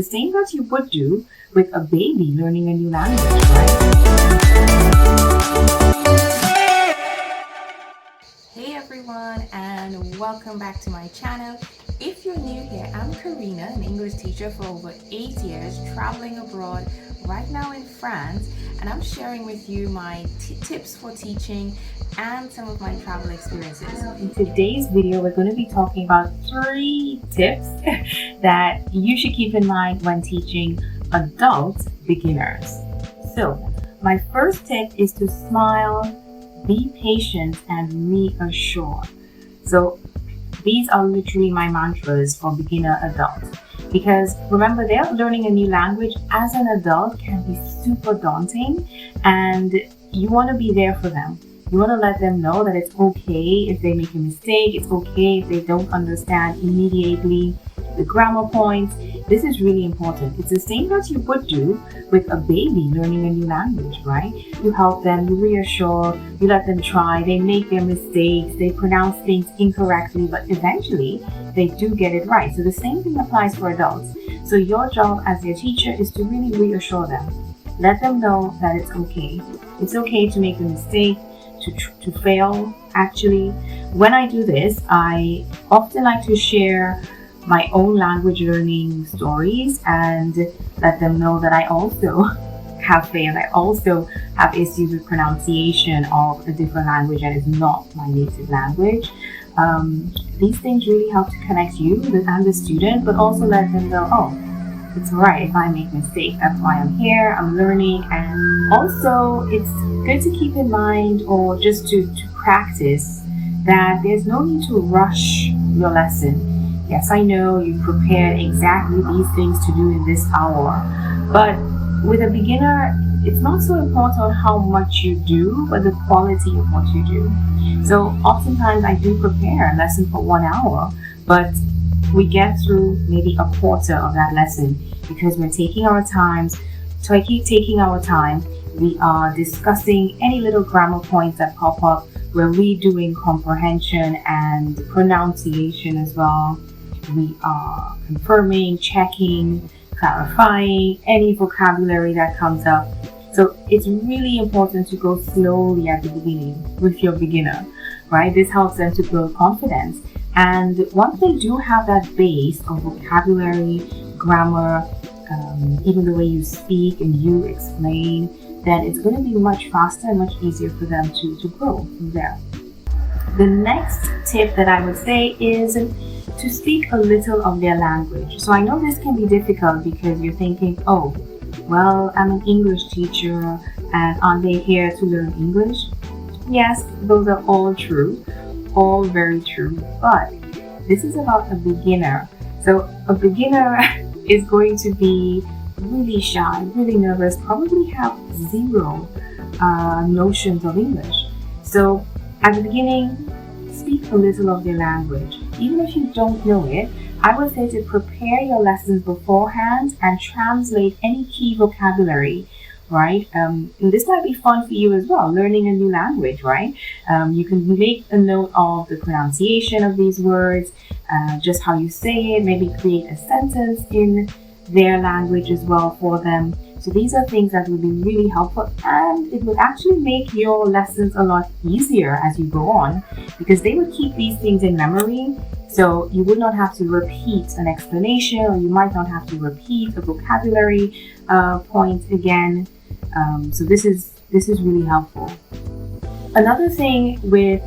The same that you would do with a baby learning a new language, right? Hey everyone, and welcome back to my channel. If you're new here, I'm Karina, an English teacher for over 8 years, traveling abroad, right now in France, and I'm sharing with you my tips for teaching and some of my travel experiences. In today's video, we're going to be talking about 3 tips that you should keep in mind when teaching adult beginners. So, my first tip is to smile, be patient, and reassure. So, these are literally my mantras for beginner adult. Because remember, they're learning a new language as an adult can be super daunting, and you want to be there for them. You want to let them know that it's okay if they make a mistake. It's okay if they don't understand immediately the grammar points. This is really important. It's the same that you would do with a baby learning a new language, right? You help them, you reassure, you let them try, they make their mistakes, they pronounce things incorrectly, but eventually they do get it right. So the same thing applies for adults. So your job as their teacher is to really reassure them. Let them know that it's okay. It's okay to make a mistake, to fail. Actually, when I do this, I often like to share my own language learning stories and let them know that I also have failed. I also have issues with pronunciation of a different language that is not my native language. These things really help to connect you and the student, but also let them know, oh, it's alright if I make mistakes. That's why I'm here, I'm learning. And also, it's good to keep in mind, or just to practice, that there's no need to rush your lesson. Yes, I know you've prepared exactly these things to do in this hour, but with a beginner, it's not so important how much you do, but the quality of what you do. So oftentimes I do prepare a lesson for 1 hour, but we get through maybe a quarter of that lesson because we're taking our time. We are discussing any little grammar points that pop up. We're redoing comprehension and pronunciation as well. We are confirming, checking, clarifying any vocabulary that comes up. So it's really important to go slowly at the beginning with your beginner, right? This helps them to build confidence. And once they do have that base of vocabulary, grammar, even the way you speak and you explain, then it's going to be much faster and much easier for them to grow from there. The next tip that I would say is to speak a little of their language. So I know this can be difficult because you're thinking, oh, well, I'm an English teacher and aren't they here to learn English? Yes, those are all true, all very true, but this is about a beginner. So a beginner is going to be really shy, really nervous, probably have zero notions of English. So at the beginning, speak a little of their language. Even if you don't know it, I would say to prepare your lessons beforehand and translate any key vocabulary, right? And this might be fun for you as well, learning a new language, right? You can make a note of the pronunciation of these words, just how you say it, maybe create a sentence in their language as well for them. So these are things that will be really helpful, and it will actually make your lessons a lot easier as you go on because they would keep these things in memory. So you would not have to repeat an explanation, or you might not have to repeat a vocabulary point again. So this is really helpful. Another thing with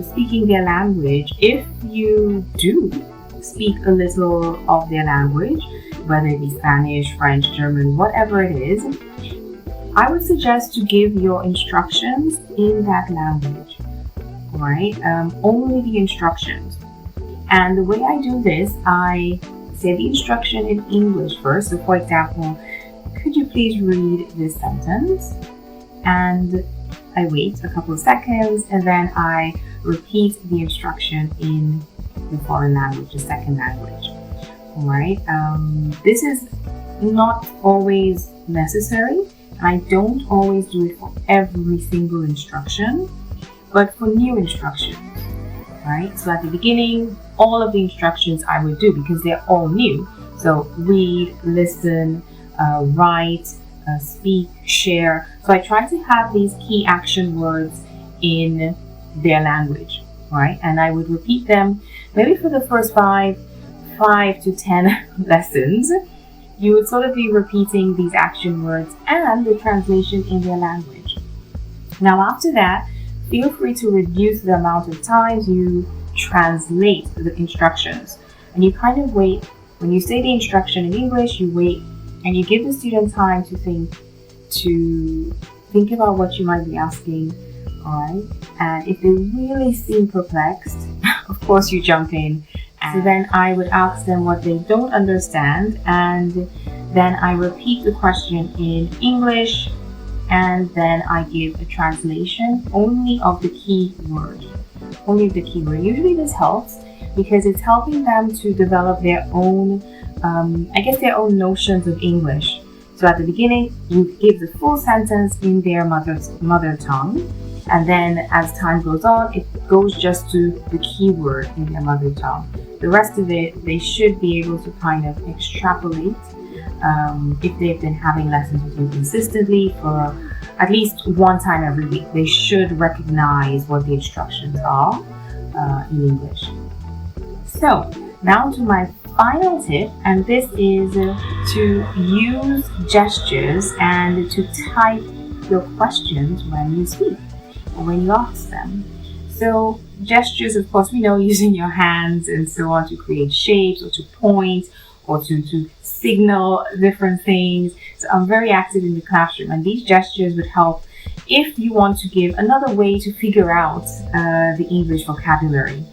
speaking their language, if you do speak a little of their language, whether it be Spanish, French, German, whatever it is, I would suggest to give your instructions in that language, right? Only the instructions. And the way I do this, I say the instruction in English first. So for example, could you please read this sentence? And I wait a couple of seconds and then I repeat the instruction in the foreign language, the second language. Alright, this is not always necessary. I don't always do it for every single instruction, but for new instructions, right? So at the beginning, all of the instructions I would do because they're all new. So So read, listen, write, speak, share. So I try to have these key action words in their language, right? And I would repeat them maybe for the first 5 to 10 lessons. You would sort of be repeating these action words and the translation in their language. Now after that, feel free to reduce the amount of times you translate the instructions. And you kind of wait. When you say the instruction in English, you wait and you give the student time to think about what you might be asking, alright? And if they really seem perplexed, of course you jump in. So then I would ask them what they don't understand, and then I repeat the question in English, and then I give a translation only of the key word. Usually this helps because it's helping them to develop their own, their own notions of English. So at the beginning, you give the full sentence in their mother tongue, and then as time goes on, it goes just to the key word in their mother tongue. The rest of it, they should be able to kind of extrapolate if they've been having lessons with you consistently for at least one time every week. They should recognize what the instructions are in English. So now to my final tip, and this is to use gestures and to type your questions when you speak or when you ask them. So gestures, of course, we know using your hands and so on to create shapes or to point or to signal different things. So I'm very active in the classroom, and these gestures would help if you want to give another way to figure out the English vocabulary.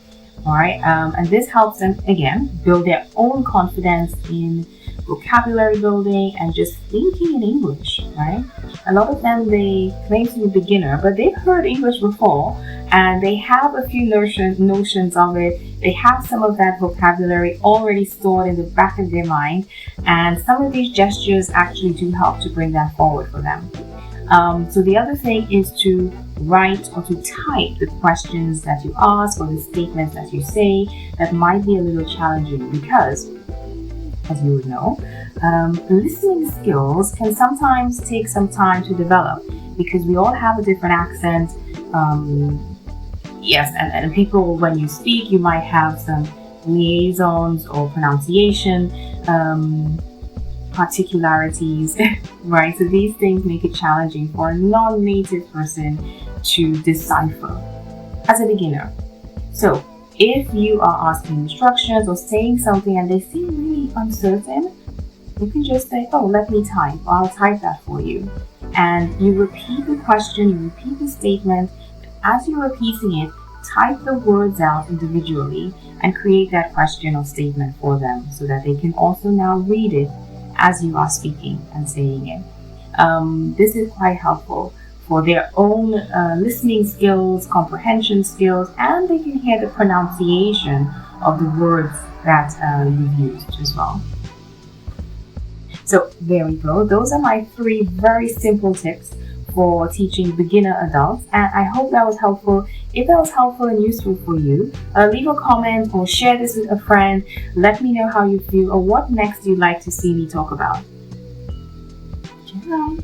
All right, and this helps them, again, build their own confidence in vocabulary building and just thinking in English, right? A lot of them, they claim to be a beginner, but they've heard English before and they have a few notions of it. They have some of that vocabulary already stored in the back of their mind, and some of these gestures actually do help to bring that forward for them. So the other thing is to write or to type the questions that you ask or the statements that you say. That might be a little challenging because, as you would know, listening skills can sometimes take some time to develop because we all have a different accent. Yes, and people, when you speak, you might have some liaisons or pronunciation particularities, right? So these things make it challenging for a non-native person to decipher as a beginner. So if you are asking instructions or saying something and they seem really uncertain, you can just say, oh, let me type, or I'll type that for you. And you repeat the question, you repeat the statement. As you're repeating it, type the words out individually and create that question or statement for them so that they can also now read it as you are speaking and saying it. This is quite helpful for their own listening skills, comprehension skills, and they can hear the pronunciation of the words that you've used as well. So there we go. Those are my 3 very simple tips for teaching beginner adults, and I hope that was helpful. If that was helpful and useful for you, leave a comment or share this with a friend. Let me know how you feel or what next you'd like to see me talk about. Ciao.